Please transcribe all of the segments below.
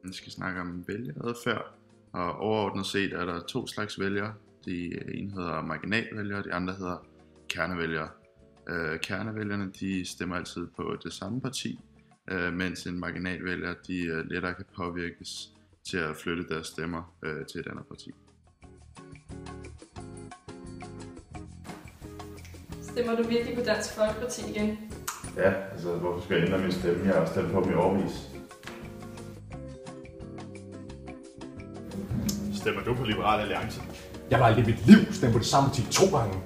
Vi skal snakke om vælgeradfærd, og overordnet set er der to slags vælgere. De ene hedder marginalvælgere, de andre hedder kernevælgere. Kernevælgerne de stemmer altid på det samme parti, mens en marginalvælger de lettere kan påvirkes til at flytte deres stemmer til et andet parti. Stemmer du virkelig på Dansk Folkeparti igen? Ja, altså hvorfor skal jeg ændre min stemme? Jeg har stemt på dem i årevis. Stemmer du på Liberal Alliance? Jeg har aldrig i mit liv stemt på det samme parti 2 gange.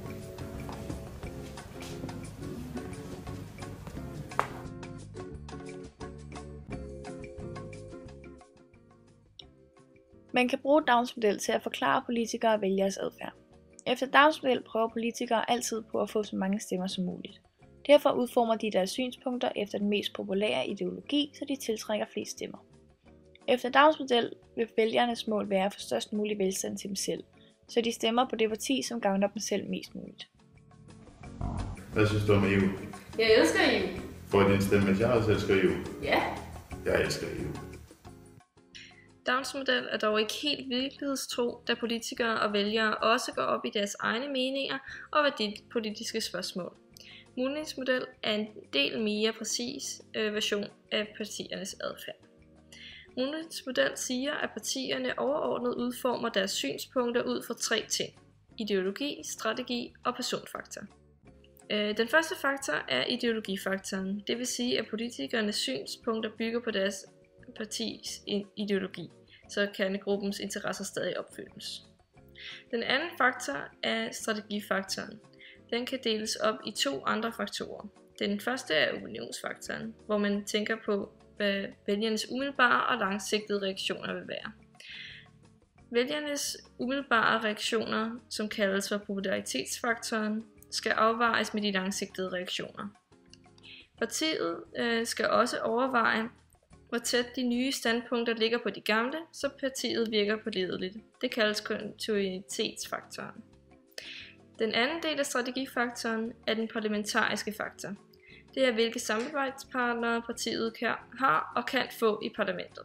Man kan bruge Downs model til at forklare politikere og vælgeres adfærd. Efter Downs model prøver politikere altid på at få så mange stemmer som muligt. Derfor udformer de deres synspunkter efter den mest populære ideologi, så de tiltrækker flest stemmer. Efter Downs model vil vælgernes mål være at få størst mulig velstand til dem selv, så de stemmer på det parti, som gavner dem selv mest muligt. Hvad synes du om EU? Jeg elsker EU. Får din stemme, at jeg også elsker EU? Ja. Jeg elsker EU. Downs model er dog ikke helt virkelighedstro, da politikere og vælgere også går op i deres egne meninger og værdipolitiske spørgsmål. Mooney's model er en del mere præcis version af partiernes adfærd. Mooney's model siger, at partierne overordnet udformer deres synspunkter ud fra 3 ting: ideologi, strategi og personfaktor. Den første faktor er ideologifaktoren, det vil sige, at politikernes synspunkter bygger på deres partis ideologi, så kernegruppens interesser stadig opfyldes. Den anden faktor er strategifaktoren. Den kan deles op i 2 andre faktorer. Den første er opinionsfaktoren, hvor man tænker på, hvad vælgernes umiddelbare og langsigtede reaktioner vil være. Vælgernes umiddelbare reaktioner, som kaldes for popularitetsfaktoren, skal afvejes med de langsigtede reaktioner. Partiet skal også overveje, hvor tæt de nye standpunkter ligger på de gamle, så partiet virker pålideligt. Det kaldes kontinuitetsfaktoren. Den anden del af strategifaktoren er den parlamentariske faktor. Det er, hvilke samarbejdspartnere partiet har og kan få i parlamentet.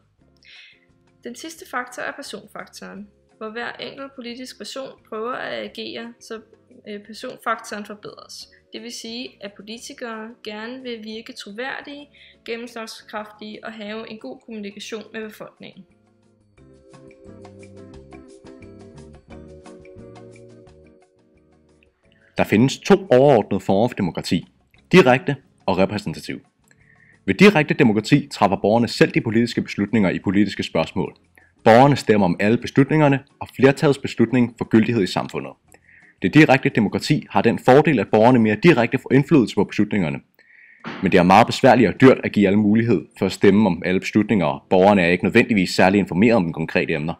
Den sidste faktor er personfaktoren, hvor hver enkelt politisk person prøver at agere, så personfaktoren forbedres. Det vil sige, at politikere gerne vil virke troværdige, gennemslagskraftige og have en god kommunikation med befolkningen. Der findes 2 overordnede former for demokrati: direkte og repræsentativ. Ved direkte demokrati træffer borgerne selv de politiske beslutninger i politiske spørgsmål. Borgerne stemmer om alle beslutningerne, og flertallets beslutning får gyldighed i samfundet. Det direkte demokrati har den fordel, at borgerne mere direkte får indflydelse på beslutningerne. Men det er meget besværligt og dyrt at give alle mulighed for at stemme om alle beslutninger, og borgerne er ikke nødvendigvis særlig informeret om de konkrete emner.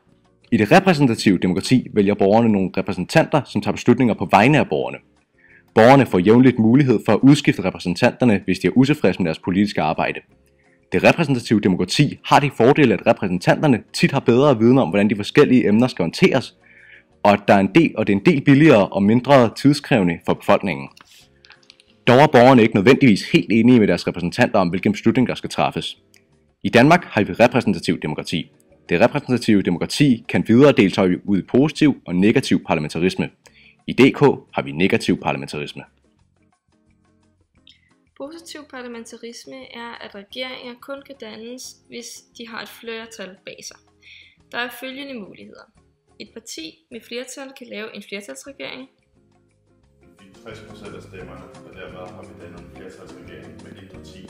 I det repræsentative demokrati vælger borgerne nogle repræsentanter, som tager beslutninger på vegne af borgerne. Borgerne får jævnligt mulighed for at udskifte repræsentanterne, hvis de er utilfredse med deres politiske arbejde. Det repræsentative demokrati har de fordele, at repræsentanterne tit har bedre viden om, hvordan de forskellige emner skal håndteres, og det er en del billigere og mindre tidskrævende for befolkningen. Dog er borgerne ikke nødvendigvis helt enige med deres repræsentanter om, hvilken beslutning der skal træffes. I Danmark har vi repræsentativt demokrati. Det repræsentative demokrati kan videre deltage ud i positiv og negativ parlamentarisme. I DK har vi negativ parlamentarisme. Positiv parlamentarisme er, at regeringer kun kan dannes, hvis de har et flertal bag sig. Der er følgende muligheder. Et parti med flertal kan lave en flertalsregering. De 60% af stemmerne, og dermed har vi dannet en flertalsregering med et parti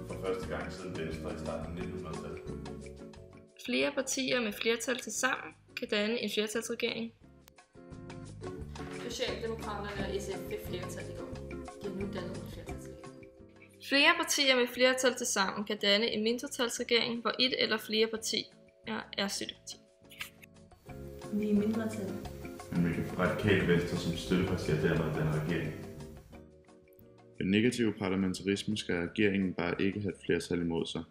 for første gang siden Venstre i starten af 1900-tallet. Flere partier med flertal til sammen kan danne en flertalsregering. Socialdemokraterne og SF fik flertal i går. De har nu dannet en flertalsregering. Flere partier med flertal til sammen kan danne en mindretalsregering, hvor et eller flere partier er støtteparti. Vi er mindretal. Men vi kan få Radikale Venstre som støtteparti og dermed danne regering. Ved negativ parlamentarisme skal regeringen bare ikke have et flertal imod sig.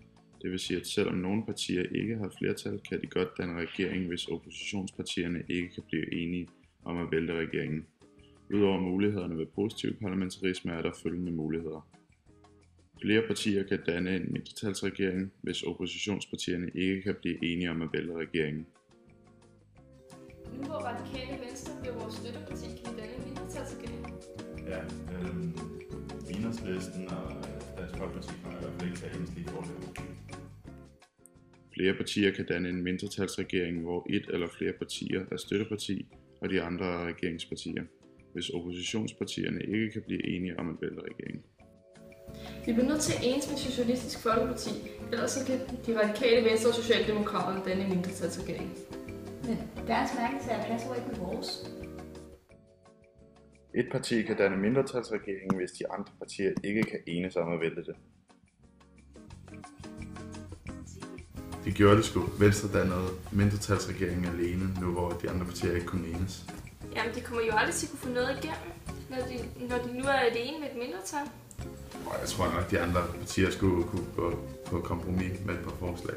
Det vil sige, at selvom nogle partier ikke har flertal, kan de godt danne regering, hvis oppositionspartierne ikke kan blive enige om at vælte regeringen. Udover mulighederne ved positiv parlamentarisme er der følgende muligheder. Flere partier kan danne en mindretalsregering, hvis oppositionspartierne ikke kan blive enige om at vælge regeringen. Nu hvor Radikale Venstre bliver vores støtteparti, kan vi danne en mindretalsregering. Ja, Enhedslisten og Dansk Folkeparti kan i hvert fald ikke tage eneste fordel. Flere partier kan danne en mindretalsregering, hvor et eller flere partier er støtteparti, og de andre er regeringspartier, hvis oppositionspartierne ikke kan blive enige om at vælge regeringen. Vi bliver nødt til at enes med Socialistisk Folkeparti, ellers kan de Radikale Venstre og Socialdemokraterne danne en mindretalsregering. Men deres mærkesager passer ikke med vores. Et parti kan danne mindretalsregering, hvis de andre partier ikke kan enes om at vælge det. De gjorde det sgu. Venstre dannede mindretalsregeringen alene, nu hvor de andre partier ikke kunne enes. Jamen, de kommer jo aldrig til at kunne få noget igennem, når de nu er alene med et mindretal. Og jeg tror nok, de andre partier skulle kunne gå på kompromis med et par forslag.